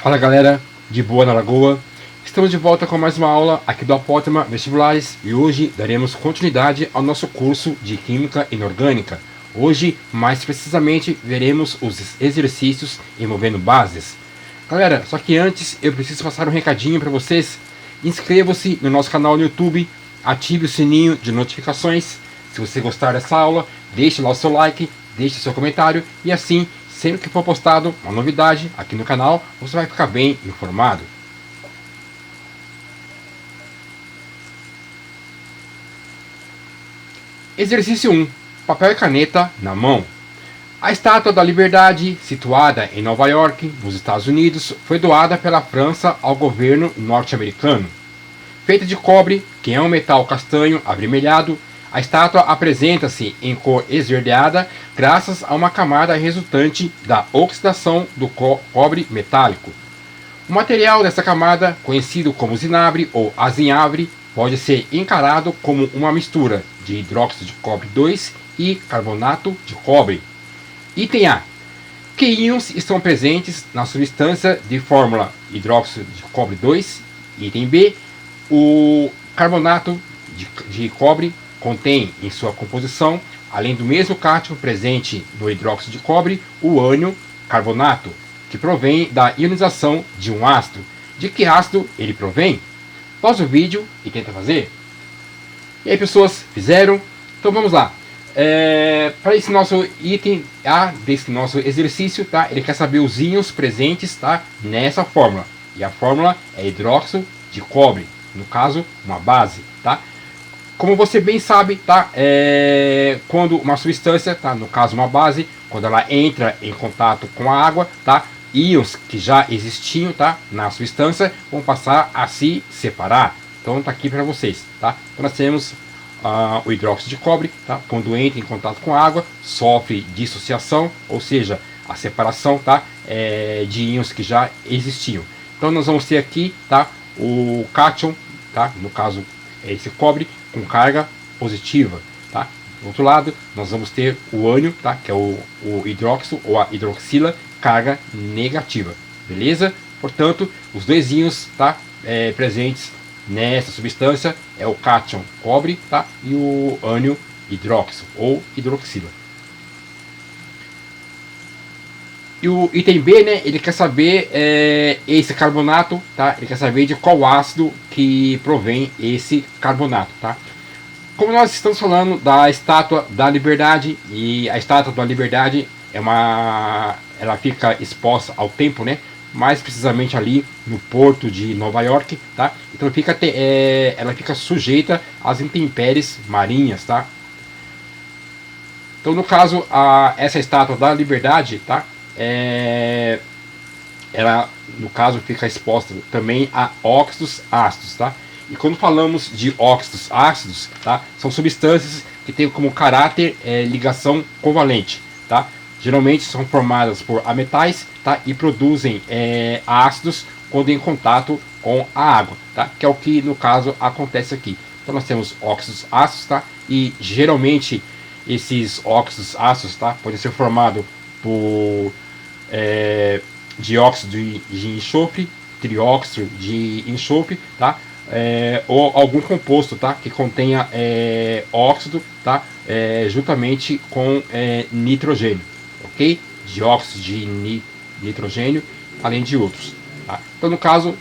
Fala galera, de boa na lagoa. Estamos de volta com mais uma aula aqui do Apótema Vestibulares e hoje daremos continuidade ao nosso curso de Química Inorgânica. Hoje, mais precisamente, veremos os exercícios envolvendo bases. Galera, só que antes eu preciso passar um recadinho para vocês. Inscreva-se no nosso canal no YouTube, ative o sininho de notificações. Se você gostar dessa aula, deixe lá o seu like, deixe seu comentário e assim, sempre que for postado uma novidade aqui no canal, você vai ficar bem informado. Exercício 1. Papel e caneta na mão. A Estátua da Liberdade, situada em Nova York, nos Estados Unidos, foi doada pela França ao governo norte-americano. Feita de cobre, que é um metal castanho avermelhado, a estátua apresenta-se em cor esverdeada graças a uma camada resultante da oxidação do cobre metálico. O material dessa camada, conhecido como zinabre ou azinhavre, pode ser encarado como uma mistura de hidróxido de cobre 2 e carbonato de cobre. Item A. Que íons estão presentes na substância de fórmula hidróxido de cobre 2? Item B. O carbonato de cobre contém em sua composição, além do mesmo cátion presente no hidróxido de cobre, o ânion carbonato, que provém da ionização de um ácido. De que ácido ele provém? Pausa o vídeo e tenta fazer. E aí, pessoas, fizeram? Então vamos lá. Para esse nosso item A, desse nosso exercício, tá? Ele quer saber os íons presentes, tá? Nessa fórmula. E a fórmula é hidróxido de cobre, no caso, uma base, tá? Como você bem sabe, tá? Quando uma substância, tá? No caso uma base, quando ela entra em contato com a água, tá? Íons que já existiam, tá? Na substância vão passar a se separar. Então tá aqui para vocês, tá? Então nós temos o hidróxido de cobre, tá? Quando entra em contato com a água, sofre dissociação, ou seja, a separação, tá? De íons que já existiam. Então nós vamos ter aqui, tá? O cátion, tá? No caso é esse cobre com carga positiva, tá? Do outro lado, nós vamos ter o ânion, tá? Que é o hidróxido ou a hidroxila, carga negativa, beleza? Portanto, os dois íons, tá? Presentes nessa substância é o cátion cobre, tá? E o ânion hidróxido ou hidroxila. E o item B, né, ele quer saber esse carbonato, tá? Ele quer saber de qual ácido que provém esse carbonato, tá? Como nós estamos falando da Estátua da Liberdade, e a Estátua da Liberdade ela fica exposta ao tempo, né? Mais precisamente ali no porto de Nova York, tá? Então ela fica sujeita às intempéries marinhas, tá? Então no caso essa Estátua da Liberdade, tá? Ela no caso fica exposta também a óxidos ácidos, tá? E quando falamos de óxidos ácidos, tá? São substâncias que têm como caráter ligação covalente, tá? Geralmente são formadas por ametais, tá? E produzem ácidos quando em contato com a água, tá? Que é o que no caso acontece aqui. Então nós temos óxidos ácidos, tá? E geralmente esses óxidos ácidos, tá? Podem ser formados por dióxido de enxofre, trióxido de enxofre, tá? Ou algum composto, tá? Que contenha óxido, tá? Juntamente com nitrogênio, ok? Dióxido de nitrogênio, além de outros, tá? Então no caso,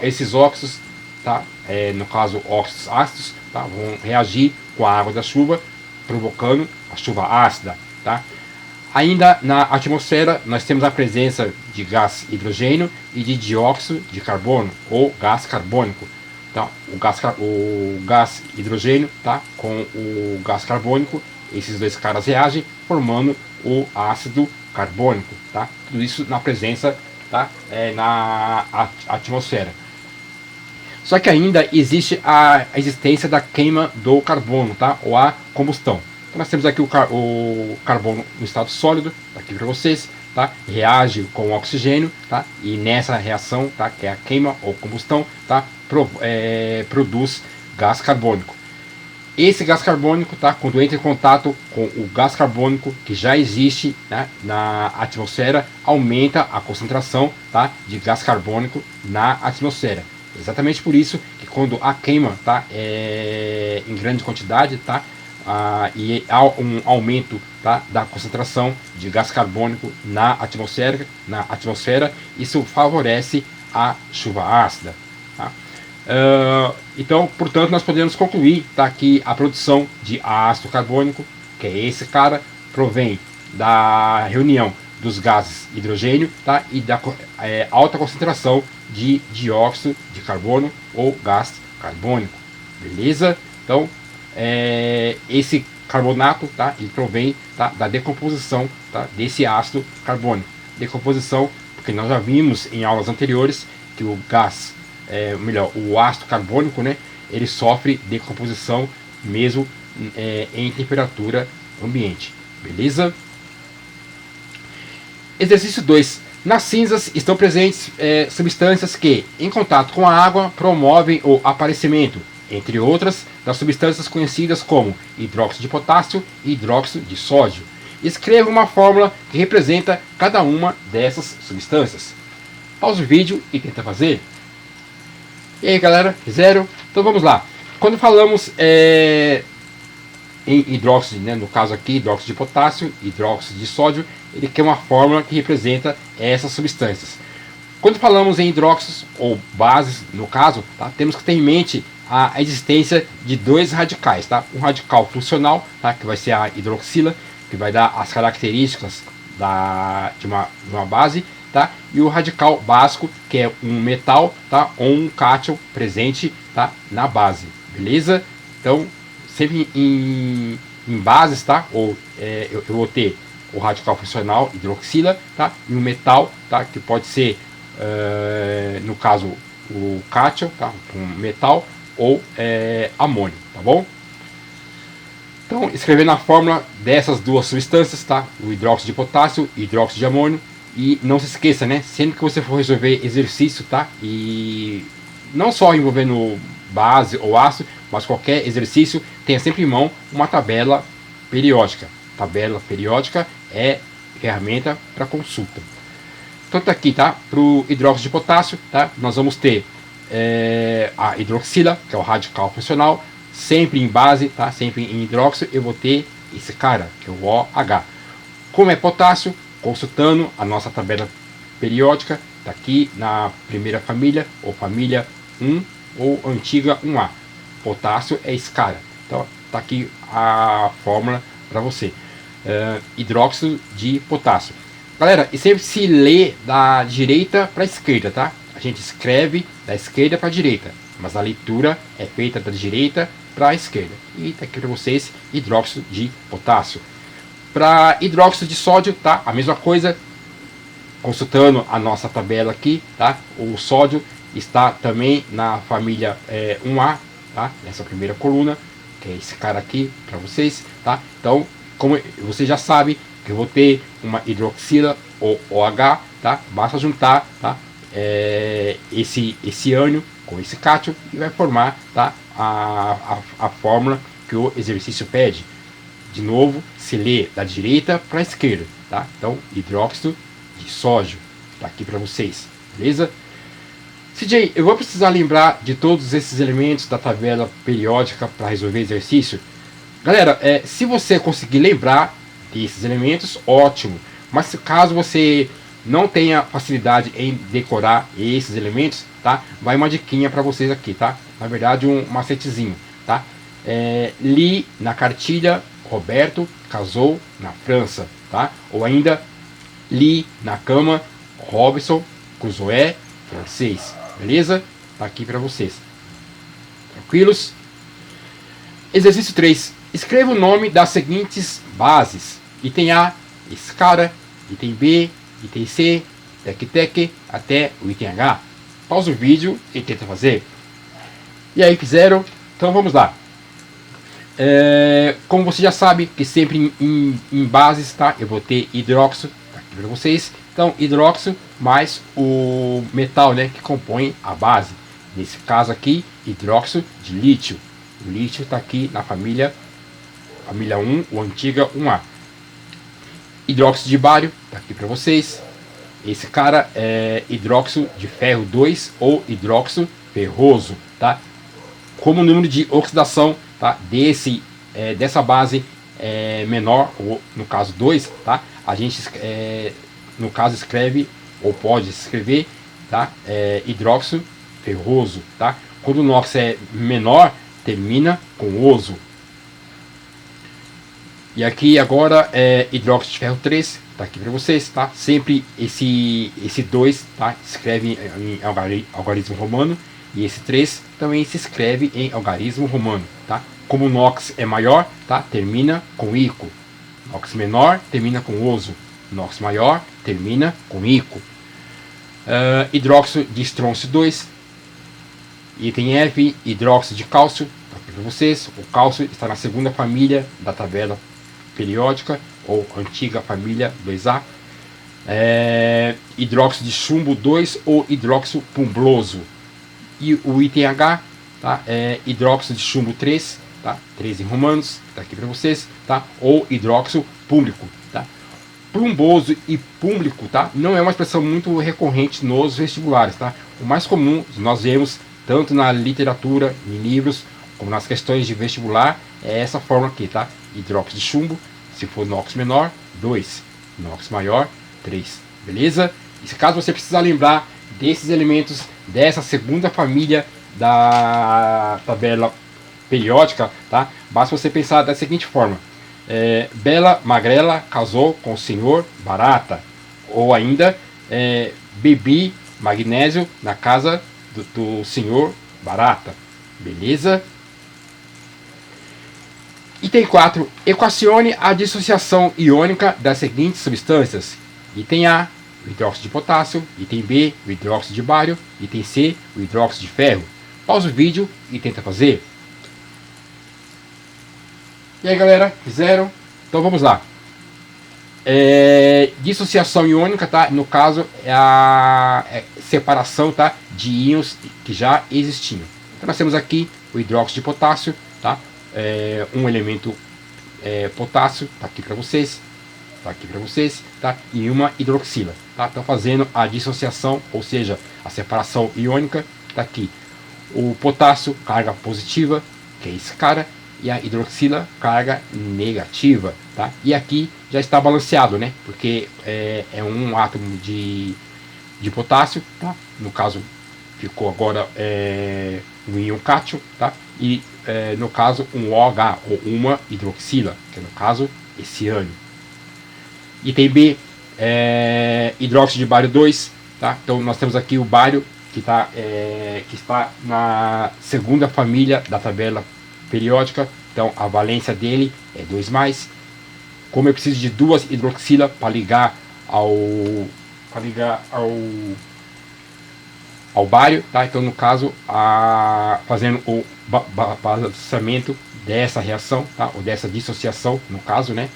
esses óxidos, tá? No caso óxidos ácidos, tá? Vão reagir com a água da chuva, provocando a chuva ácida, tá? Ainda na atmosfera, nós temos a presença de gás hidrogênio e de dióxido de carbono, ou gás carbônico. Então, o gás hidrogênio, tá, com o gás carbônico, esses dois caras reagem, formando o ácido carbônico. Tá? Tudo isso na presença, tá, na atmosfera. Só que ainda existe a existência da queima do carbono, tá, ou a combustão. Então nós temos aqui o carbono no estado sólido, tá aqui para vocês, tá? Reage com o oxigênio, tá? E nessa reação, tá? Que é a queima ou combustão, tá? Produz gás carbônico. esse gás carbônico, tá, quando entra em contato com o gás carbônico que já existe, né, na atmosfera, aumenta a concentração, tá, de gás carbônico na atmosfera. Exatamente por isso que quando a queima, tá, em grande quantidade, tá, e há um aumento, tá, da concentração de gás carbônico na atmosfera, isso favorece a chuva ácida. Tá? Então, portanto, nós podemos concluir, tá, que a produção de ácido carbônico, que é esse cara, provém da reunião dos gases hidrogênio, tá, e da alta concentração de dióxido de carbono ou gás carbônico. Beleza? Então, esse carbonato, tá, ele provém, tá, da decomposição, tá, desse ácido carbônico. Decomposição, porque nós já vimos em aulas anteriores que o gás, o ácido carbônico, né, ele sofre decomposição mesmo em temperatura ambiente. Beleza? Exercício 2. Nas cinzas estão presentes substâncias que, em contato com a água, promovem o aparecimento, entre outras, das substâncias conhecidas como hidróxido de potássio e hidróxido de sódio. Escreva uma fórmula que representa cada uma dessas substâncias. Pausa o vídeo e tenta fazer. E aí, galera, fizeram? Então vamos lá. Quando falamos em hidróxido, né, no caso aqui, hidróxido de potássio, hidróxido de sódio, ele quer uma fórmula que representa essas substâncias. Quando falamos em hidróxidos ou bases, no caso, tá, temos que ter em mente a existência de dois radicais. Tá? Um radical funcional, tá, que vai ser a hidroxila, que vai dar as características de uma base, tá? E o radical básico, que é um metal, tá, ou um cátion presente, tá, na base. Beleza? Então, sempre em bases, tá? Ou eu vou ter o radical funcional, hidroxila, tá? E um metal, tá? Que pode ser, no caso, o cátion, tá? Um metal, ou amônio, tá bom? Então, escrevendo a fórmula dessas duas substâncias, tá? O hidróxido de potássio e hidróxido de amônio. E não se esqueça, né? Sempre que você for resolver exercício, tá? E não só envolvendo base ou ácido, mas qualquer exercício, tenha sempre em mão uma tabela periódica. Tabela periódica é ferramenta para consulta. Então tá aqui, tá? Para o hidróxido de potássio, tá? Nós vamos ter a hidroxila, que é o radical funcional, sempre em base, tá? Sempre em hidróxido, eu vou ter esse cara, que é o OH. Como é potássio, consultando a nossa tabela periódica, está aqui na primeira família, ou família 1, ou antiga 1A. Potássio é esse cara. Então, está aqui a fórmula para você. Hidróxido de potássio. Galera, e sempre se lê da direita para a esquerda, tá? A gente escreve da esquerda para a direita, mas a leitura é feita da direita para a esquerda. E está aqui para vocês, hidróxido de potássio. Para hidróxido de sódio, tá? A mesma coisa, consultando a nossa tabela aqui, tá? O sódio está também na família 1A, tá? Nessa primeira coluna, que é esse cara aqui para vocês, tá? Então, como você já sabe, que eu vou ter uma hidroxila ou OH, tá? Basta juntar, tá? Esse ânion com esse cátion e vai formar, tá? A fórmula que o exercício pede. De novo, se lê da direita para a esquerda, tá? Então, hidróxido de sódio, tá aqui para vocês, beleza? CJ, eu vou precisar lembrar de todos esses elementos da tabela periódica para resolver exercício? Galera, se você conseguir lembrar desses elementos, ótimo. Mas caso você não tenha facilidade em decorar esses elementos, tá? Vai uma diquinha para vocês aqui, tá? Na verdade, um macetezinho, tá? Li na cartilha, Roberto casou na França, tá? Ou ainda, li na cama, Robson Crusoe francês, beleza? Tá aqui para vocês. Tranquilos? Exercício 3. Escreva o nome das seguintes bases. Item A, esse cara. Item B, item C, tec-tec, até o item H. Pausa o vídeo e tenta fazer. E aí, fizeram? Então vamos lá. Como você já sabe, que sempre em bases, tá? Eu vou ter hidróxido, tá aqui para vocês. Então, hidróxido mais o metal, né, que compõe a base. Nesse caso aqui, hidróxido de lítio. O lítio está aqui na família 1, ou antiga 1A. Hidróxido de bário, está aqui para vocês. Esse cara é hidróxido de ferro 2 ou hidróxido ferroso, tá? Como o número de oxidação, tá, dessa base é menor, ou no caso 2, tá? A gente no caso escreve, ou pode escrever, tá? Hidróxido ferroso, tá? Quando o NOx é menor, termina com oso. E aqui agora é hidróxido de ferro 3, tá aqui para vocês, tá? Sempre esse 2, tá? Escreve em algarismo romano, e esse 3 também se escreve em algarismo romano, tá? Como o NOx é maior, tá? Termina com ico. NOx menor termina com oso. NOx maior termina com ico. Hidróxido de estrôncio 2. Item F, hidróxido de cálcio, tá aqui para vocês. O cálcio está na segunda família da tabela periódica, ou antiga família 2A. Hidróxido de chumbo 2 ou hidróxido pumbloso. E o item H, tá? Hidróxido de chumbo 3, tá? 3 em romanos, tá aqui para vocês, tá? Ou hidróxido púmblico, tá? Plumboso e púmblico, tá? Não é uma expressão muito recorrente nos vestibulares, tá? O mais comum nós vemos tanto na literatura, em livros, como nas questões de vestibular, é essa forma aqui, tá? Hidróxido de chumbo, se for NOx menor, 2, NOx maior, 3, beleza? E se caso você precisar lembrar desses elementos dessa segunda família da tabela periódica, tá? Basta você pensar da seguinte forma: Bela Magrela casou com o senhor Barata, ou ainda bebi magnésio na casa do senhor Barata, beleza? Item 4. Equacione a dissociação iônica das seguintes substâncias. Item A, o hidróxido de potássio. Item B, o hidróxido de bário. Item C, o hidróxido de ferro. Pausa o vídeo e tenta fazer. E aí, galera, fizeram? Então vamos lá. Dissociação iônica, tá? No caso é a separação, tá, de íons que já existiam. Então nós temos aqui o hidróxido de potássio, tá? Um elemento potássio, tá aqui para vocês, tá? E uma hidroxila, tá? Estão fazendo a dissociação, ou seja, a separação iônica, tá aqui. O potássio, carga positiva, que é esse cara, e a hidroxila, carga negativa, tá? E aqui já está balanceado, né? Porque é um átomo de potássio, tá? No caso, ficou agora um íon cátion, tá? E no caso um OH, ou uma hidroxila, que é no caso esse ânion. Item B, hidróxido de bário 2, tá? Então nós temos aqui o bário que está na segunda família da tabela periódica, então a valência dele é 2+. Como eu preciso de 2 hidroxila para ligar ao bário, tá? Então no caso, fazendo o balanceamento dessa reação, tá? Ou dessa dissociação, no caso, né?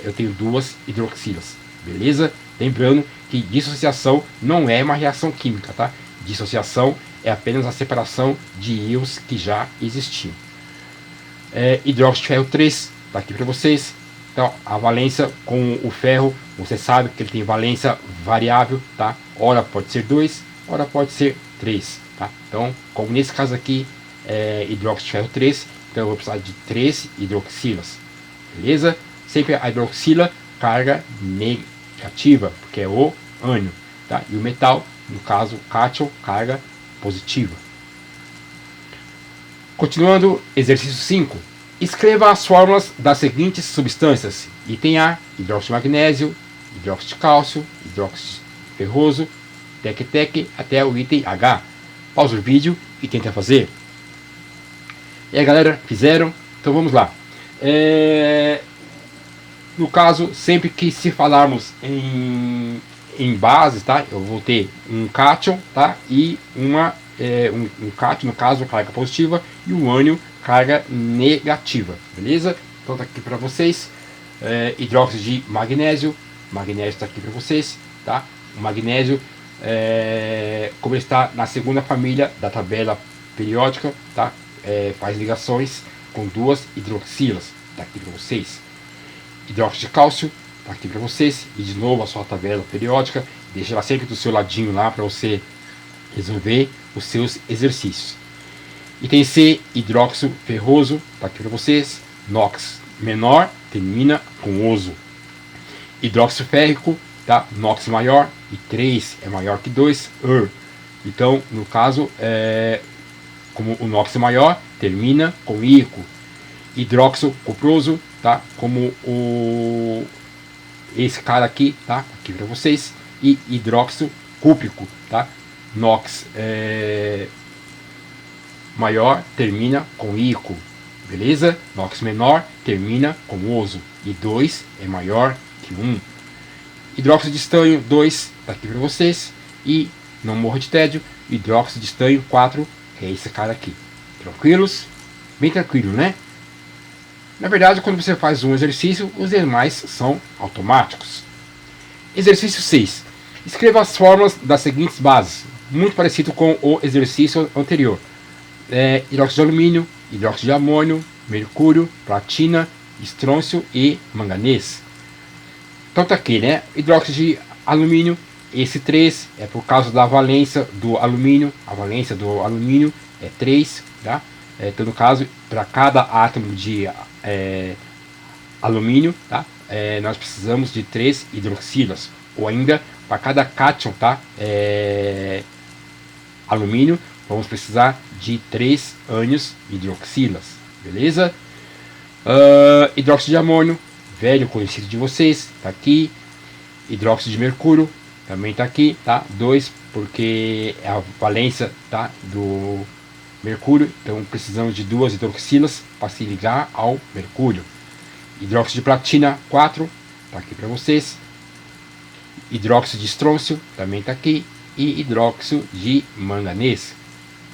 Eu tenho 2 hidroxilas, beleza? Lembrando que dissociação não é uma reação química, tá? Dissociação é apenas a separação de íons que já existiam. Hidróxido de ferro 3, tá aqui para vocês. Então a valência com o ferro, você sabe que ele tem valência variável, tá? Ora pode ser 2, ora pode ser 3, tá? Então, como nesse caso aqui hidróxido de ferro 3, então eu vou precisar de 3 hidroxilas, beleza? Sempre a hidroxila, carga negativa, porque é o ânion, tá? E o metal, no caso cátion, carga positiva. Continuando, exercício 5. Escreva as fórmulas das seguintes substâncias. Item A, hidróxido de magnésio, hidróxido de cálcio, hidróxido ferroso, tec até o item H. Pausa o vídeo e tenta fazer. E aí, galera, fizeram? Então vamos lá. No caso, sempre que se falarmos em bases, tá? Eu vou ter um cátion, tá? E um cátion, no caso, carga positiva, e um ânion, carga negativa, beleza? Então tá aqui para vocês. Hidróxido de magnésio está aqui para vocês, tá? O magnésio, como ele está na segunda família da tabela periódica, tá? faz ligações com duas hidroxilas, tá aqui para vocês. Hidróxido de cálcio, tá aqui para vocês. E de novo a sua tabela periódica, deixa ela sempre do seu ladinho lá para você resolver os seus exercícios. Item C, hidróxido ferroso, tá aqui para vocês. NOx menor termina com oso. Hidróxido férrico, tá? NOx maior e 3 é maior que 2, Então, no caso, como o NOx maior, termina com íco. Hidróxido cuproso, tá? Como esse cara aqui, tá? Aqui para vocês. E hidróxido cúprico, tá? NOx maior termina com íco, beleza? NOx menor termina com oso. E 2 é maior que 1. Hidróxido de estanho 2, tá aqui para vocês. E não morra de tédio, hidróxido de estanho 4, que é esse cara aqui. Tranquilos? Bem tranquilo, né? Na verdade, quando você faz um exercício, os demais são automáticos. Exercício 6. Escreva as fórmulas das seguintes bases, muito parecido com o exercício anterior. Hidróxido de alumínio, hidróxido de amônio, mercúrio, platina, estrôncio e manganês. Então tá aqui, né? Hidróxido de alumínio, esse 3 é por causa da valência do alumínio. A valência do alumínio é 3, tá? Então no caso, para cada átomo de alumínio, tá? Nós precisamos de 3 hidroxilas. Ou ainda, para cada cátion, tá? Alumínio, vamos precisar de 3 ânions hidroxilas, beleza? Hidróxido de amônio, velho conhecido de vocês, tá aqui. Hidróxido de mercúrio, também tá aqui, tá? 2, porque é a valência, tá? Do mercúrio, então precisamos de 2 hidroxilas para se ligar ao mercúrio. Hidróxido de platina 4, tá aqui para vocês. Hidróxido de estrôncio, também tá aqui. E hidróxido de manganês.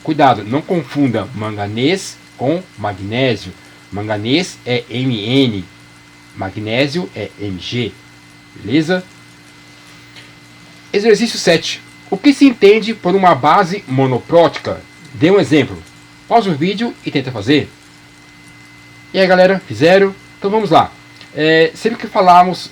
Cuidado, não confunda manganês com magnésio. Manganês é Mn, magnésio é Mg, beleza? Exercício 7. O que se entende por uma base monoprótica? Dê um exemplo. Pausa o vídeo e tenta fazer. E aí, galera, fizeram? Então vamos lá. Sempre que falarmos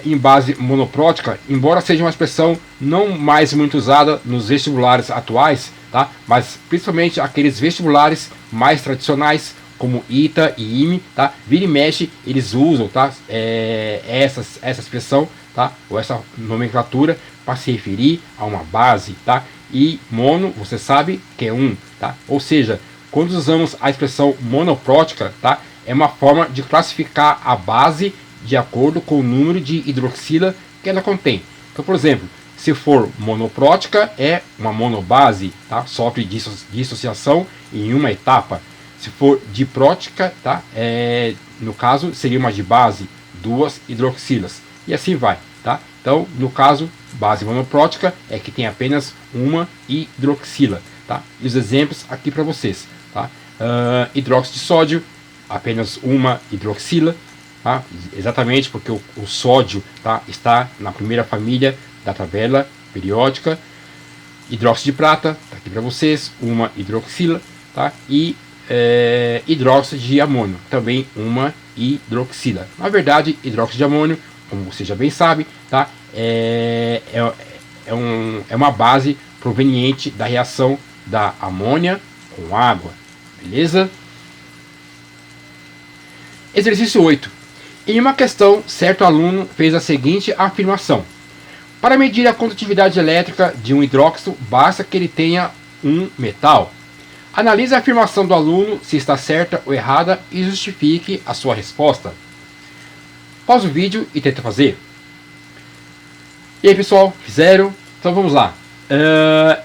em base monoprótica, embora seja uma expressão não mais muito usada nos vestibulares atuais, tá? Mas principalmente aqueles vestibulares mais tradicionais, como ITA e IME, tá? Vira e mexe, eles usam, tá? Essa expressão, tá? Ou essa nomenclatura para se referir a uma base, tá? E mono, você sabe que é um, tá? Ou seja, quando usamos a expressão monoprótica, tá? É uma forma de classificar a base de acordo com o número de hidroxila que ela contém. Então, por exemplo, se for monoprótica, é uma monobase, tá? Sofre dissociação em uma etapa. Se for diprótica, tá? No caso, seria uma dibase, 2 hidroxilas. E assim vai, tá? Então, no caso, base monoprótica é que tem apenas uma hidroxila, tá? E os exemplos aqui para vocês, tá? Hidróxido de sódio, apenas uma hidroxila, tá? Exatamente porque o sódio, tá? Está na primeira família da tabela periódica. Hidróxido de prata, tá aqui para vocês, uma hidroxila, tá? E hidróxido de amônio, também uma hidroxila. Na verdade, hidróxido de amônio, como você já bem sabe, tá? É uma base proveniente da reação da amônia com água, beleza? Exercício 8. Em uma questão, certo aluno fez a seguinte afirmação: para medir a condutividade elétrica de um hidróxido, basta que ele tenha um metal. Analise a afirmação do aluno, se está certa ou errada, e justifique a sua resposta. Pausa o vídeo e tenta fazer. E aí, pessoal, fizeram? Então vamos lá.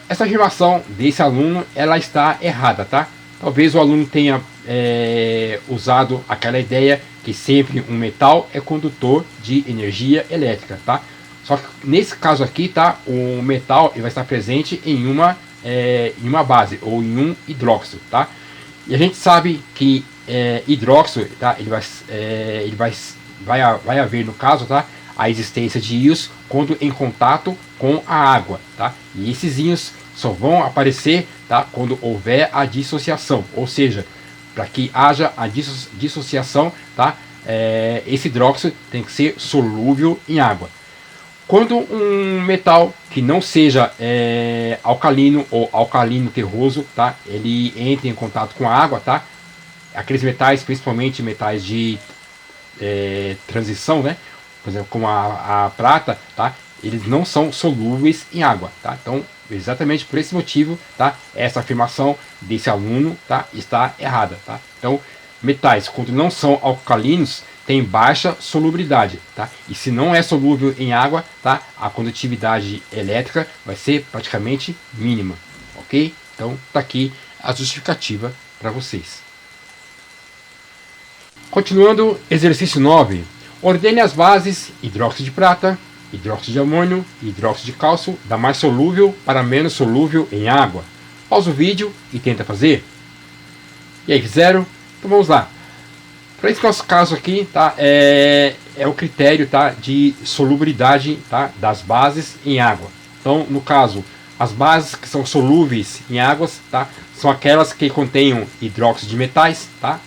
Essa afirmação desse aluno, ela está errada, tá? Talvez o aluno tenha usado aquela ideia que sempre um metal é condutor de energia elétrica, tá? Só que nesse caso aqui, tá? O metal ele vai estar presente em uma base ou em um hidróxido, tá? E a gente sabe que hidróxido, tá? Ele vai haver no caso, tá? A existência de íons quando em contato com a água, tá? E esses íons só vão aparecer, tá? Quando houver a dissociação, ou seja, para que haja a dissociação, tá? Esse hidróxido tem que ser solúvel em água. Quando um metal que não seja alcalino ou alcalino terroso, tá? Ele entra em contato com a água, tá? Aqueles metais, principalmente metais de transição, né? Por exemplo, como a prata, tá? Eles não são solúveis em água, tá? Então, exatamente por esse motivo, tá? Essa afirmação desse aluno, tá? Está errada, tá? Então, metais, quando não são alcalinos, tem baixa solubilidade, tá? E se não é solúvel em água, tá? A condutividade elétrica vai ser praticamente mínima, ok? Então, tá aqui a justificativa para vocês. Continuando, exercício 9. Ordene as bases hidróxido de prata, hidróxido de amônio e hidróxido de cálcio da mais solúvel para menos solúvel em água. Pausa o vídeo e tenta fazer. E aí, fizeram? Então vamos lá. Para esse nosso caso aqui, tá, é o critério, tá, de solubilidade, tá, das bases em água. Então, no caso, as bases que são solúveis em águas, tá, são aquelas que contenham hidróxido de metais, tá,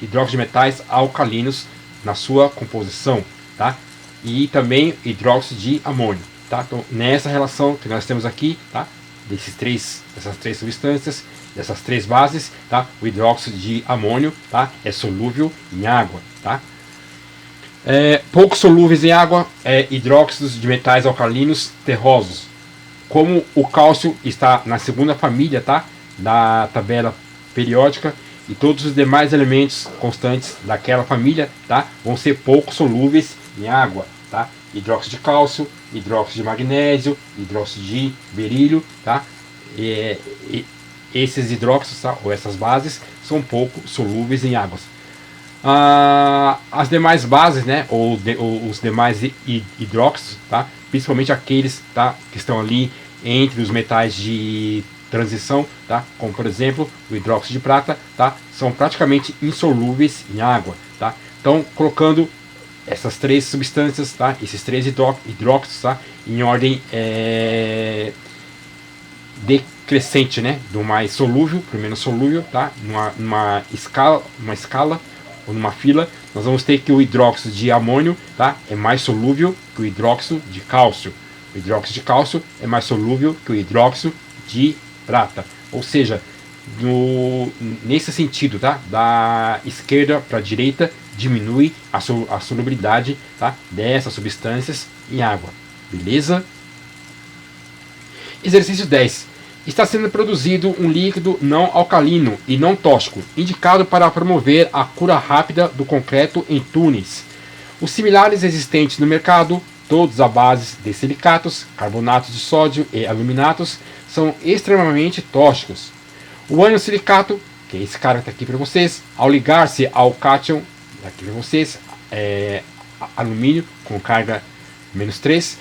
hidróxido de metais alcalinos na sua composição, tá, e também hidróxido de amônio, tá. Então, nessa relação que nós temos aqui, tá, dessas três substâncias, dessas três bases, tá? O hidróxido de amônio, tá? É solúvel em água, tá? Pouco solúveis em água, hidróxidos de metais alcalinos terrosos. Como o cálcio está na segunda família, tá? Da tabela periódica, e todos os demais elementos constantes daquela família, tá? Vão ser pouco solúveis em água, tá? Hidróxido de cálcio, hidróxido de magnésio, hidróxido de berílio, tá? Esses hidróxidos, tá, ou essas bases, são pouco solúveis em águas. As demais bases, né, ou os demais hidróxidos, tá, principalmente aqueles, tá, que estão ali entre os metais de transição, tá, como por exemplo o hidróxido de prata, tá, são praticamente insolúveis em água, tá. Então, colocando essas três substâncias, tá, esses três hidróxidos, tá, em ordem decrescente, né, do mais solúvel para o menos solúvel, tá, numa escala ou numa fila, nós vamos ter que o hidróxido de amônio, tá, é mais solúvel que o hidróxido de cálcio. O hidróxido de cálcio é mais solúvel que o hidróxido de prata. Ou seja, nesse sentido, tá, da esquerda para a direita, diminui a solubilidade, tá, dessas substâncias em água. Beleza? Exercício 10. Está sendo produzido um líquido não alcalino e não tóxico, indicado para promover a cura rápida do concreto em túneis. Os similares existentes no mercado, todos à base de silicatos, carbonatos de sódio e aluminatos, são extremamente tóxicos. O ânion-silicato, que é esse cara que está aqui para vocês, ao ligar-se ao cátion, aqui para vocês, alumínio com carga -3,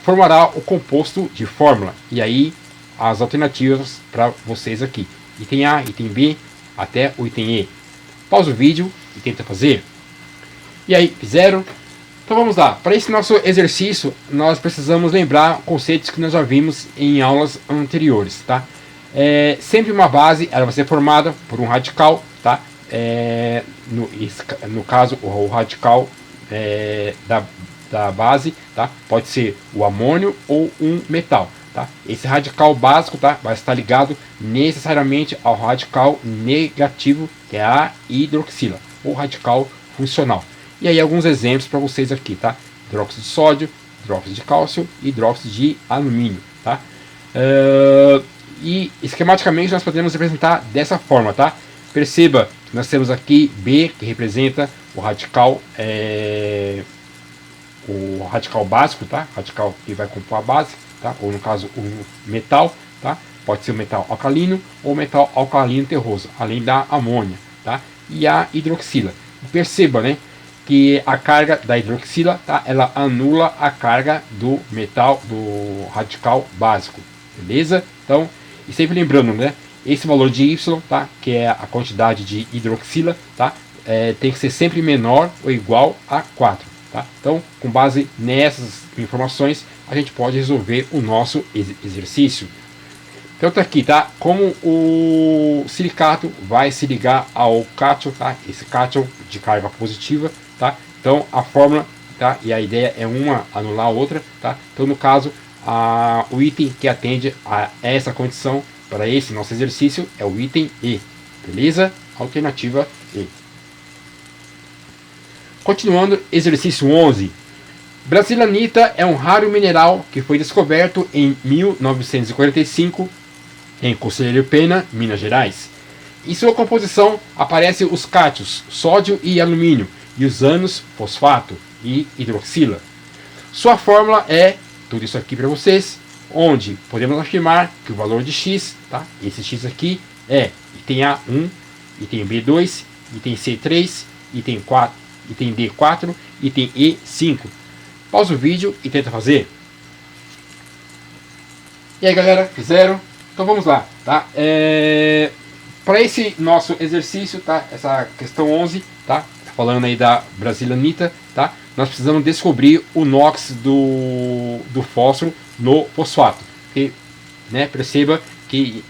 formará o composto de fórmula. E aí as alternativas para vocês aqui: item A, item B, até o item E. Pausa o vídeo e tenta fazer. E aí, fizeram? Então vamos lá. Para esse nosso exercício, nós precisamos lembrar conceitos que nós já vimos em aulas anteriores, tá? Sempre uma base, ela vai ser formada por um radical, tá? No caso, o radical da base, tá? Pode ser o amônio ou um metal. Tá? Esse radical básico, tá, vai estar ligado necessariamente ao radical negativo, que é a hidroxila, ou radical funcional. E aí alguns exemplos para vocês aqui, tá? Hidróxido de sódio, hidróxido de cálcio e hidróxido de alumínio, tá? E esquematicamente nós podemos representar dessa forma, tá? Perceba que nós temos aqui B, que representa o radical básico, tá? Radical que vai compor a base. Tá? Ou no caso o metal, tá? Pode ser o metal alcalino ou metal alcalino terroso, além da amônia, tá? E a hidroxila. Perceba, né, que a carga da hidroxila, tá, ela anula a carga do metal, do radical básico, beleza? Então, e sempre lembrando, né, esse valor de Y, tá, que é a quantidade de hidroxila, tá, tem que ser sempre menor ou igual a 4. Tá? Então, com base nessas informações, a gente pode resolver o nosso exercício. Então tá aqui, tá? Como o silicato vai se ligar ao cátion, tá? Esse cátion de carga positiva, tá? Então a fórmula, tá? E a ideia é uma anular a outra, tá? Então no caso, o item que atende a essa condição para esse nosso exercício é o item E, beleza? Alternativa E. Continuando, exercício 11. Brasilanita é um raro mineral que foi descoberto em 1945 em Conselheiro Pena, Minas Gerais. Em sua composição aparecem os cátions, sódio e alumínio, e os anos, fosfato e hidroxila. Sua fórmula é tudo isso aqui para vocês, onde podemos afirmar que o valor de x, tá? Esse x aqui é item A1, item B2, item C3, item 4, item D4, item E5. Pausa o vídeo e tenta fazer. E aí galera, fizeram? Então vamos lá, tá? Para esse nosso exercício, tá? Essa questão 11, tá? Falando aí da brasilanita, tá? Nós precisamos descobrir o NOx do fósforo no fosfato. Porque, né, perceba que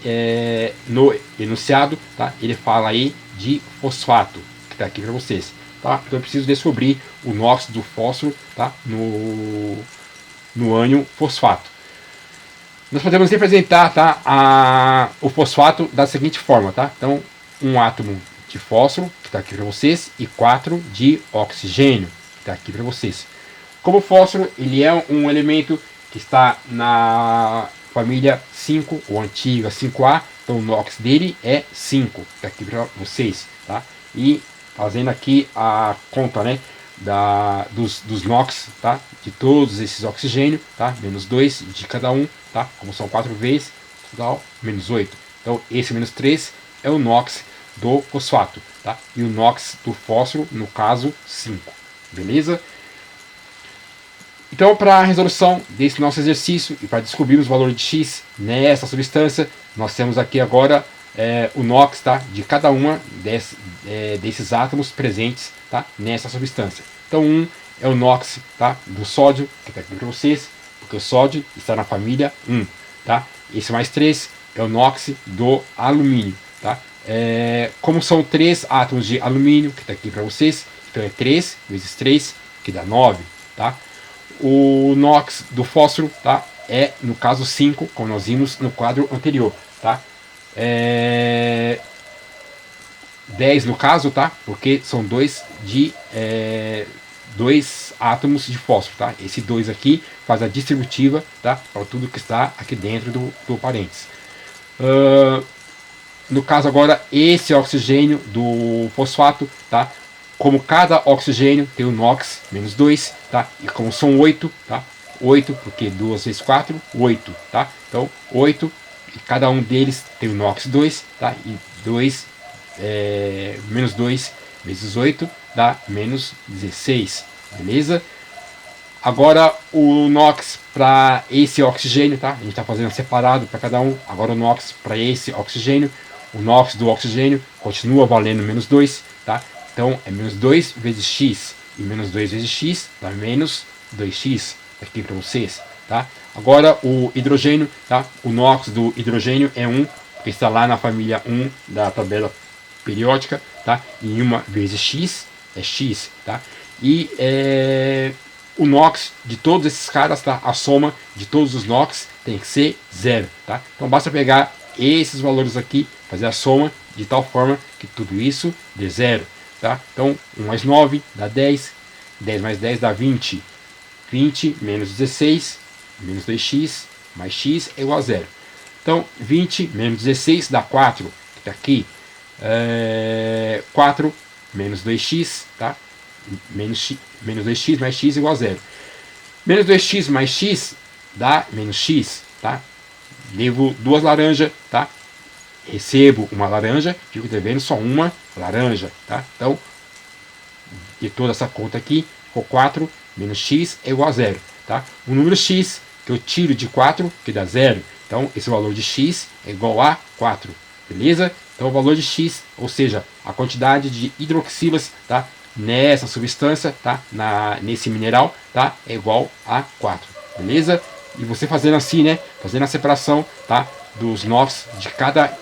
no enunciado, tá? Ele fala aí de fosfato, que tá aqui para vocês. Tá? Então eu preciso descobrir o NOx do fósforo, tá? no ânion fosfato. Nós podemos representar, tá, o fosfato da seguinte forma, tá? Então, um átomo de fósforo, que está aqui para vocês, e 4 de oxigênio, que está aqui para vocês. Como o fósforo, ele é um elemento que está na família 5, ou antiga 5A, então o NOx dele é 5, que está aqui para vocês, tá? E fazendo aqui a conta, né, dos NOx, tá, de todos esses oxigênios, tá, menos 2 de cada um, tá, como são 4 vezes, total, menos 8. Então esse menos 3 é o NOx do fosfato, tá, e o NOx do fósforo, no caso, 5, beleza? Então, para a resolução desse nosso exercício e para descobrir os valores de x nessa substância, nós temos aqui agora o NOx, tá, de cada uma desses átomos presentes, tá, nessa substância. Então, é o NOx, tá, do sódio, que está aqui para vocês, porque o sódio está na família 1. Tá? Esse mais 3 é o NOx do alumínio. Tá? Como são 3 átomos de alumínio, que está aqui para vocês, então é 3 vezes 3, que dá 9. Tá? O NOx do fósforo, tá, é, no caso, 5, como nós vimos no quadro anterior. Tá? 10 no caso, tá? Porque são dois átomos de fósforo, tá? Esse 2 aqui faz a distributiva, tá? Para tudo que está aqui dentro do parênteses. No caso agora, esse oxigênio do fosfato, tá? Como cada oxigênio tem o NOx menos 2, tá? E como são 8, tá? 8, porque 2 vezes 4, 8, tá? Então, 8, e cada um deles tem o NOx 2, tá? E 2, menos 2 vezes 8 dá menos 16, beleza? Agora o NOx para esse oxigênio, tá? A gente está fazendo separado para cada um. Agora o NOx para esse oxigênio, o NOx do oxigênio continua valendo menos 2, tá? Então é menos 2 vezes x, e menos 2 vezes x dá menos 2x, aqui para vocês, tá? Agora o hidrogênio, tá? O NOx do hidrogênio é 1, porque está lá na família 1 da tabela periódica, tá? E 1 vezes x é x, tá? E o NOx de todos esses caras, tá? A soma de todos os NOx tem que ser 0, tá? Então basta pegar esses valores aqui, fazer a soma de tal forma que tudo isso dê 0, tá? Então 1 mais 9 dá 10, 10 mais 10 dá 20, 20 menos 16, menos 2x, mais x é igual a 0. Então 20 menos 16 dá 4, que está aqui. 4 menos 2x, tá? Menos 2x mais x igual a 0. Menos 2x mais x dá menos x, tá? Devo 2 laranjas, tá? Recebo uma laranja, fico devendo só uma laranja, tá? Então, de toda essa conta aqui, ficou 4 menos x é igual a 0, tá? O número x que eu tiro de 4, que dá 0. Então, esse valor de x é igual a 4, beleza? Então, o valor de x, ou seja, a quantidade de hidroxilas, tá, nessa substância, tá, nesse mineral, tá, é igual a 4, beleza? E você fazendo assim, né, fazendo a separação, tá, dos nós de cada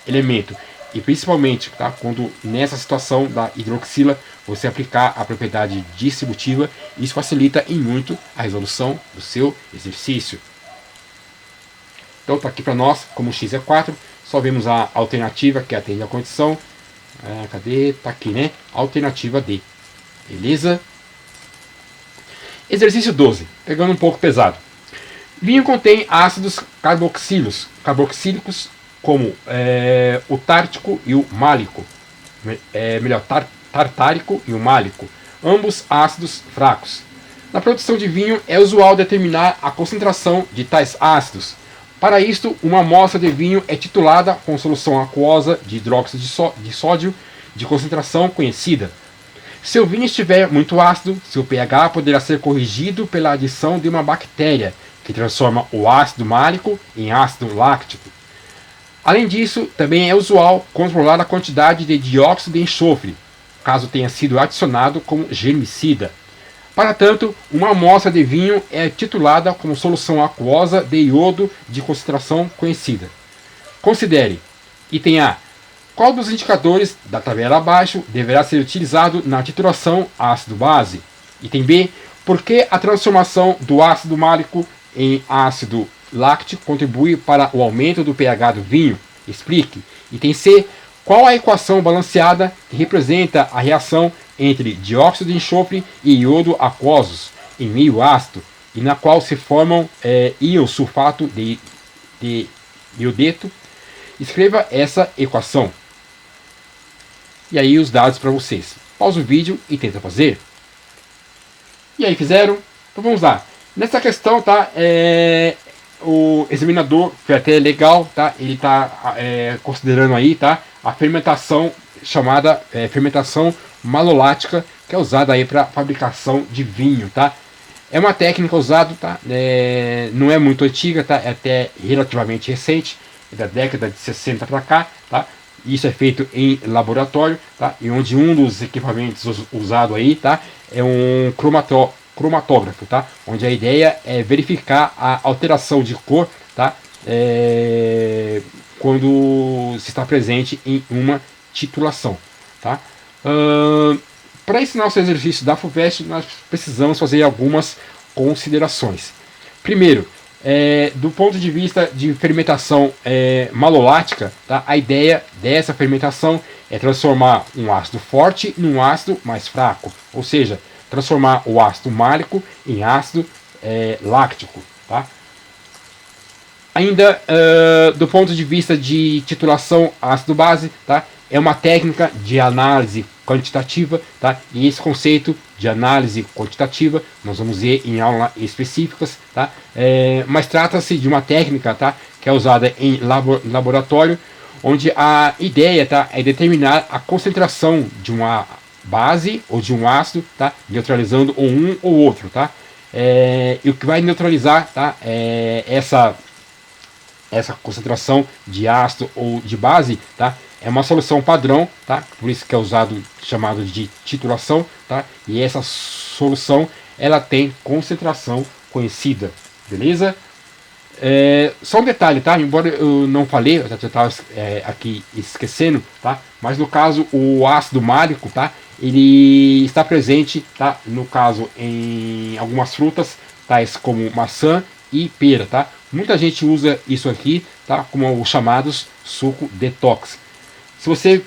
elemento. E principalmente, tá, quando nessa situação da hidroxila você aplicar a propriedade distributiva, isso facilita em muito a resolução do seu exercício. Então está aqui para nós, como x é 4, só vemos a alternativa que atende à condição. Cadê? Está aqui, né? Alternativa D. Beleza? Exercício 12, pegando um pouco pesado. Vinho contém ácidos carboxílicos como o tártico e o málico, tartárico e o málico, ambos ácidos fracos. Na produção de vinho é usual determinar a concentração de tais ácidos. Para isto, uma amostra de vinho é titulada com solução aquosa de hidróxido de sódio de concentração conhecida. Se o vinho estiver muito ácido, seu pH poderá ser corrigido pela adição de uma bactéria, que transforma o ácido málico em ácido láctico. Além disso, também é usual controlar a quantidade de dióxido de enxofre, caso tenha sido adicionado como germicida. Para tanto, uma amostra de vinho é titulada como solução aquosa de iodo de concentração conhecida. Considere: item A. Qual dos indicadores da tabela abaixo deverá ser utilizado na titulação ácido-base? Item B. Por que a transformação do ácido málico em ácido láctico contribui para o aumento do pH do vinho? Explique. Item C. Qual a equação balanceada que representa a reação entre dióxido de enxofre e iodo aquosos em meio ácido, e na qual se formam íons sulfato de iodeto? Escreva essa equação. E aí os dados para vocês. Pausa o vídeo e tenta fazer. E aí, fizeram? Então vamos lá. Nessa questão, tá? O examinador foi até legal, tá? Ele está considerando aí, tá? A fermentação chamada fermentação malolática, que é usada aí para fabricação de vinho, tá? É uma técnica usada, tá? Não é muito antiga, tá? É até relativamente recente, é da década de 60 para cá, tá? Isso é feito em laboratório, tá? E onde um dos equipamentos usado aí, tá? É um cromatógrafo, tá? Onde a ideia é verificar a alteração de cor, tá? Quando se está presente em uma titulação, tá? Para esse nosso exercício da FUVEST, nós precisamos fazer algumas considerações. Primeiro, do ponto de vista de fermentação malolática, tá? A ideia dessa fermentação é transformar um ácido forte num ácido mais fraco, ou seja, transformar o ácido málico em ácido láctico, tá? Ainda do ponto de vista de titulação ácido-base, tá? É uma técnica de análise quantitativa, tá? E esse conceito de análise quantitativa nós vamos ver em aulas específicas, tá? Mas trata-se de uma técnica, tá? Que é usada em laboratório, onde a ideia, tá? É determinar a concentração de uma base ou de um ácido, tá? Neutralizando um ou outro, tá? E o que vai neutralizar, tá? Essa concentração de ácido ou de base, tá? É uma solução padrão, tá? Por isso que é chamado de titulação, tá? E essa solução ela tem concentração conhecida, beleza? Só um detalhe, tá? Embora eu não falei, eu já estava aqui esquecendo, tá? Mas no caso o ácido málico, tá? Ele está presente, tá? No caso em algumas frutas, tais como maçã e pera, tá? Muita gente usa isso aqui, tá? Como os chamados suco detox. Se você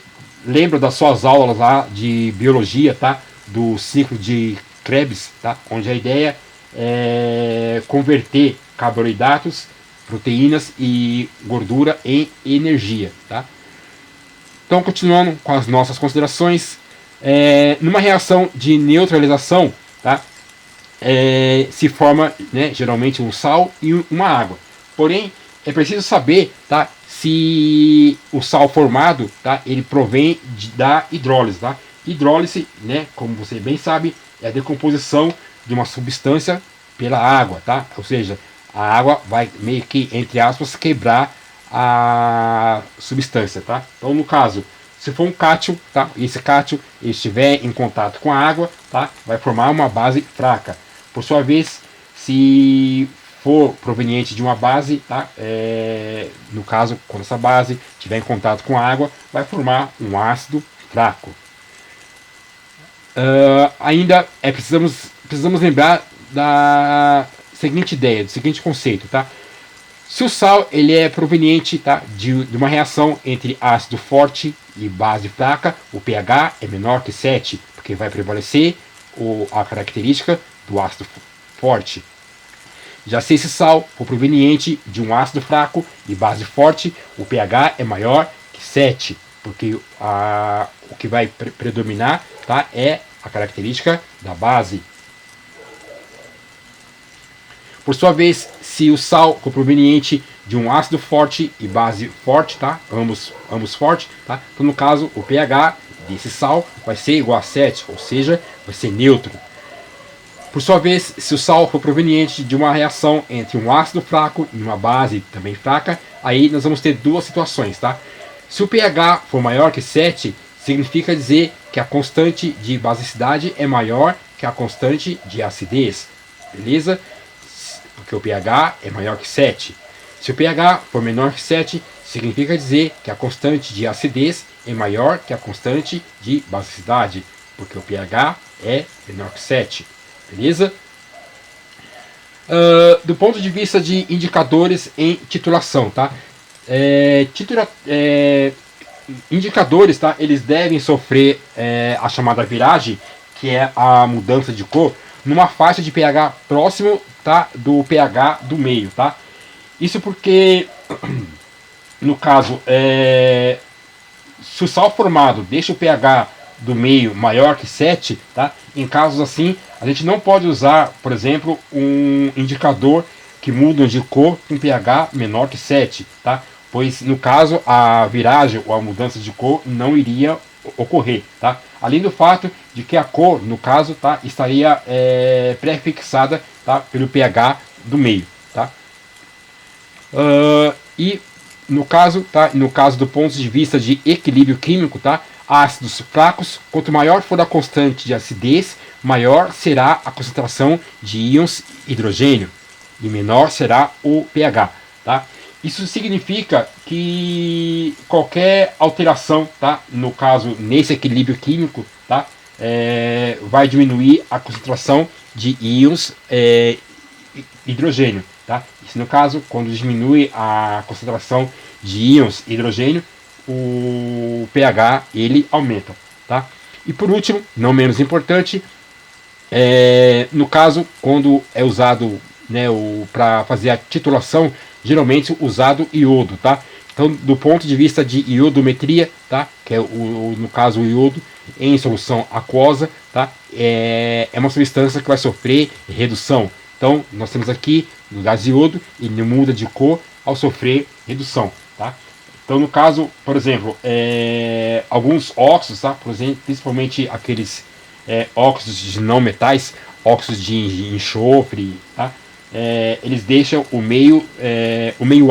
lembra das suas aulas lá de biologia, tá? Do ciclo de Krebs, tá? Onde a ideia é converter carboidratos, proteínas e gordura em energia, tá? Então, continuando com as nossas considerações, numa reação de neutralização, tá? Se forma, né, geralmente um sal e uma água. Porém, é preciso saber, tá, se o sal formado, tá, ele provém da hidrólise, tá? Hidrólise, né, como você bem sabe, é a decomposição de uma substância pela água, tá? Ou seja, a água vai meio que, entre aspas, quebrar a substância, tá? Então, no caso, se for um cátion, tá? E esse cátion estiver em contato com a água, tá? Vai formar uma base fraca. Por sua vez, se for proveniente de uma base, tá? No caso, quando essa base estiver em contato com a água, vai formar um ácido fraco. Ainda precisamos lembrar da seguinte ideia, do seguinte conceito, tá? Se o sal ele é proveniente, tá, de uma reação entre ácido forte e base fraca, o pH é menor que 7, porque vai prevalecer a característica do ácido forte. Já se esse sal for proveniente de um ácido fraco e base forte, o pH é maior que 7, porque o que vai predominar, tá, é a característica da base. Por sua vez, se o sal for proveniente de um ácido forte e base forte, tá? Ambos fortes, tá? Então, no caso, o pH desse sal vai ser igual a 7, ou seja, vai ser neutro. Por sua vez, se o sal for proveniente de uma reação entre um ácido fraco e uma base também fraca, aí nós vamos ter duas situações, tá? Se o pH for maior que 7, significa dizer que a constante de basicidade é maior que a constante de acidez, beleza? Porque o pH é maior que 7. Se o pH for menor que 7, significa dizer que a constante de acidez é maior que a constante de basicidade, porque o pH é menor que 7. Beleza? Do ponto de vista de indicadores em titulação, tá? Indicadores, tá? Eles devem sofrer a chamada viragem, que é a mudança de cor, numa faixa de pH próximo, tá, do pH do meio, tá? Isso porque, no caso, se o sal formado deixa o pH do meio maior que 7, tá? Em casos assim, a gente não pode usar, por exemplo, um indicador que muda de cor com pH menor que 7, tá? Pois, no caso, a viragem ou a mudança de cor não iria ocorrer, tá? Além do fato de que a cor, no caso, tá, estaria pré-fixada, tá, pelo pH do meio, tá? E no caso do ponto de vista de equilíbrio químico, tá, ácidos fracos, quanto maior for a constante de acidez, maior será a concentração de íons hidrogênio e menor será o pH, tá? Isso significa que qualquer alteração, tá, no caso nesse equilíbrio químico, tá, vai diminuir a concentração de íons hidrogênio, tá? Isso no caso, quando diminui a concentração de íons hidrogênio, o pH ele aumenta, tá? E por último, não menos importante, no caso quando é usado, né, para fazer a titulação, geralmente usado iodo, tá? Então, do ponto de vista de iodometria, tá? Que é no caso o iodo em solução aquosa, tá? É uma substância que vai sofrer redução. Então, nós temos aqui no gás de iodo, ele muda de cor ao sofrer redução, tá? Então, no caso, por exemplo, alguns óxidos, tá? Por exemplo, principalmente aqueles óxidos de não metais, óxidos de enxofre, tá? Eles deixam o meio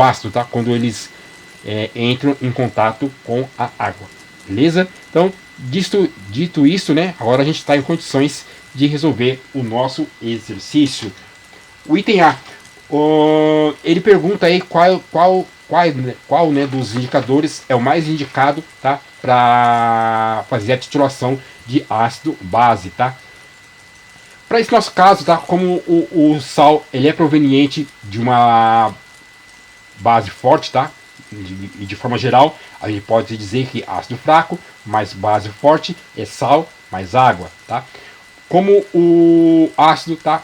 ácido, tá? Quando eles entram em contato com a água, beleza? Então, dito isso, né? Agora a gente está em condições de resolver o nosso exercício. O item A, ele pergunta aí qual né, dos indicadores é o mais indicado, tá? Para fazer a titulação de ácido base, tá? Para esse nosso caso, tá? Como o sal ele é proveniente de uma base forte, tá? E de forma geral, a gente pode dizer que ácido fraco mais base forte é sal mais água, tá? Como o ácido, tá?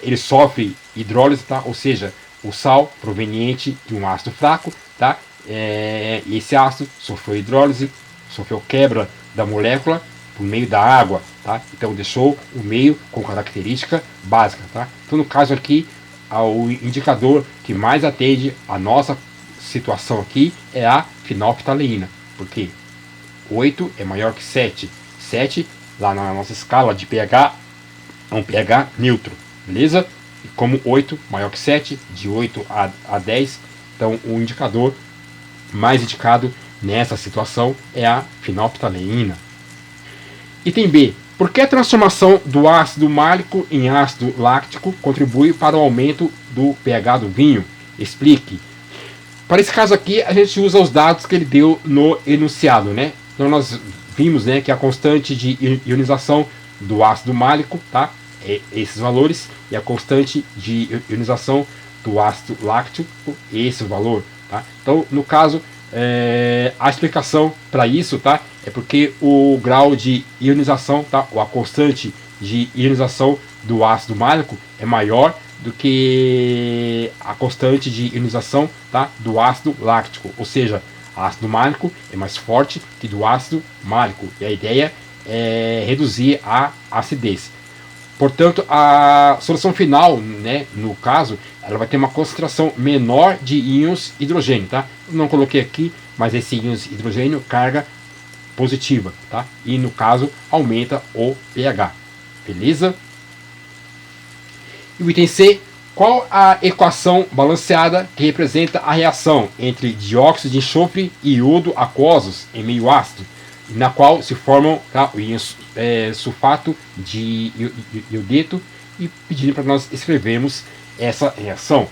Ele sofre hidrólise, tá? Ou seja, o sal proveniente de um ácido fraco, tá? E esse ácido sofreu hidrólise, sofreu quebra da molécula por meio da água, tá? Então deixou o meio com característica básica, tá? Então, no caso aqui, o indicador que mais atende a nossa situação aqui é a fenolftaleína, porque 8 é maior que 7. 7, lá na nossa escala de pH, é um pH neutro, beleza? E como 8 maior que 7, de 8 a 10, então o indicador mais indicado nessa situação é a fenolftaleína. Item B, Por que a transformação do ácido málico em ácido láctico contribui para o aumento do pH do vinho? Explique. Para esse caso aqui, a gente usa os dados que ele deu no enunciado, né? Então nós vimos, né, que a constante de ionização do ácido málico, tá? É esses valores, e a constante de ionização do ácido láctico, esse valor, tá? Então, no caso, a explicação para isso, tá? É porque o grau de ionização, tá? Ou a constante de ionização do ácido málico é maior do que a constante de ionização, tá? Do ácido láctico, ou seja, ácido málico é mais forte que do ácido málico, e a ideia é reduzir a acidez. Portanto, a solução final, né, no caso, ela vai ter uma concentração menor de íons hidrogênio, tá? Eu não coloquei aqui, mas esse íons hidrogênio carga positiva, tá? E no caso aumenta o pH, beleza? E o item C, qual a equação balanceada que representa a reação entre dióxido de enxofre e iodo aquosos em meio ácido, na qual se formam, tá, o sulfato de iodeto, e pedindo para nós escrevermos essa reação.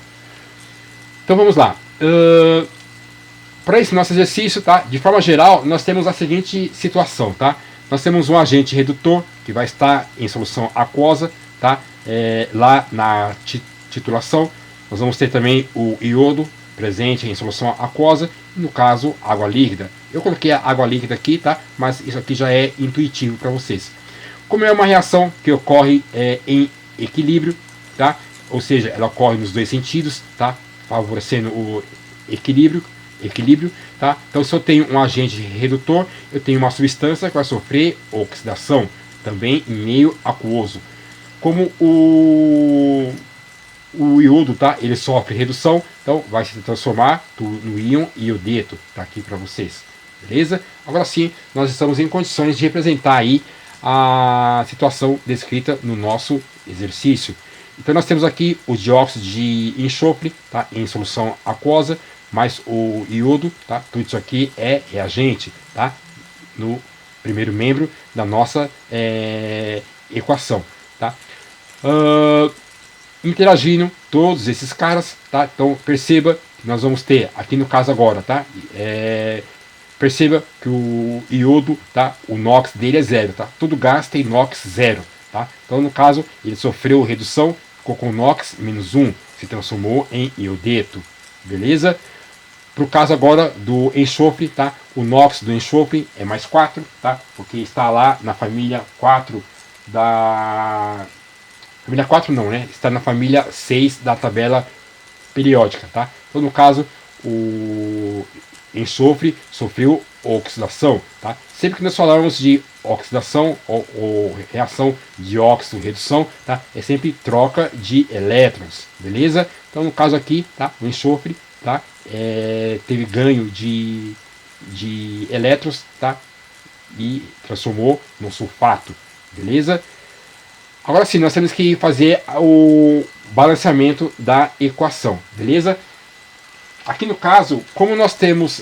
Então vamos lá. Para esse nosso exercício, tá, de forma geral, nós temos a seguinte situação, tá? Nós temos um agente redutor que vai estar em solução aquosa, tá? Lá na titulação, nós vamos ter também o iodo presente em solução aquosa, no caso, água líquida. Eu coloquei a água líquida aqui, tá? Mas isso aqui já é intuitivo para vocês. Como é uma reação que ocorre em equilíbrio, tá? Ou seja, ela ocorre nos dois sentidos, tá? Favorecendo o equilíbrio, tá? Então, se eu tenho um agente redutor, eu tenho uma substância que vai sofrer oxidação, também em meio aquoso. Como o iodo, tá? Ele sofre redução, então vai se transformar no íon iodeto, tá aqui para vocês, beleza? Agora sim, nós estamos em condições de representar aí a situação descrita no nosso exercício. Então nós temos aqui o dióxido de enxofre, tá? Em solução aquosa, mais o iodo, tá? Tudo isso aqui é reagente, tá? No primeiro membro da nossa equação, tá? Interagindo todos esses caras, tá? Então perceba que nós vamos ter aqui no caso agora, tá? Perceba que o iodo, tá? O NOx dele é zero, tá? Todo gás tem NOx zero, tá? Então no caso ele sofreu redução, ficou com NOx menos 1, se transformou em iodeto, beleza? Para o caso agora do enxofre, tá? O NOx do enxofre é mais 4, tá? Porque está lá na família 4 da... Família 4 não, né? Está na família 6 da tabela periódica, tá? Então, no caso, o enxofre sofreu oxidação, tá? Sempre que nós falarmos de oxidação ou reação de óxido-redução, tá? É sempre troca de elétrons, beleza? Então, no caso aqui, tá? O enxofre, tá? Teve ganho de elétrons, tá? E transformou no sulfato, beleza? Agora sim, nós temos que fazer o balanceamento da equação, beleza? Aqui no caso, como nós temos,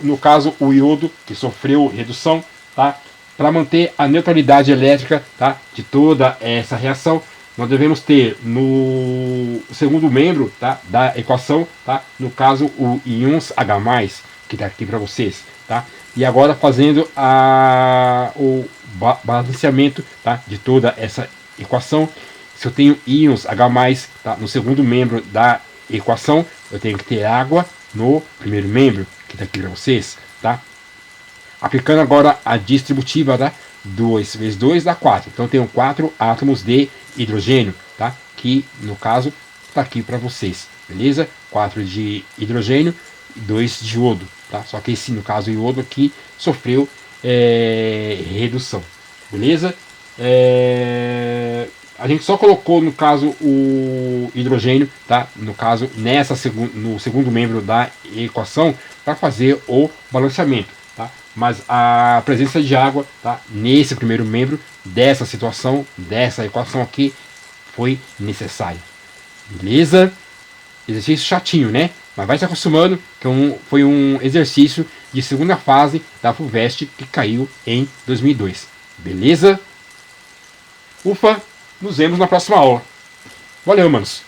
no caso, o iodo, que sofreu redução, tá? Para manter a neutralidade elétrica, tá? De toda essa reação, nós devemos ter no segundo membro, tá? Da equação, tá? No caso, o íons H+, que está aqui para vocês, tá? E agora fazendo o balanceamento, tá? De toda essa equação. Se eu tenho íons H+, tá? No segundo membro da equação, eu tenho que ter água no primeiro membro, que está aqui para vocês, tá? Aplicando agora a distributiva, tá? 2 vezes 2 dá 4. Então eu tenho 4 átomos de hidrogênio, tá? Que no caso está aqui para vocês, beleza? 4 de hidrogênio e 2 de iodo, tá? Só que esse, no caso, o iodo aqui sofreu redução, beleza? A gente só colocou, no caso, o hidrogênio, tá? No caso, no segundo membro da equação, para fazer o balanceamento, tá? Mas a presença de água, tá? Nesse primeiro membro dessa situação, dessa equação aqui, foi necessária, beleza? Exercício chatinho, né? Mas vai se acostumando, que foi um exercício de segunda fase da FUVEST que caiu em 2002. Beleza? Ufa, nos vemos na próxima aula. Valeu, manos!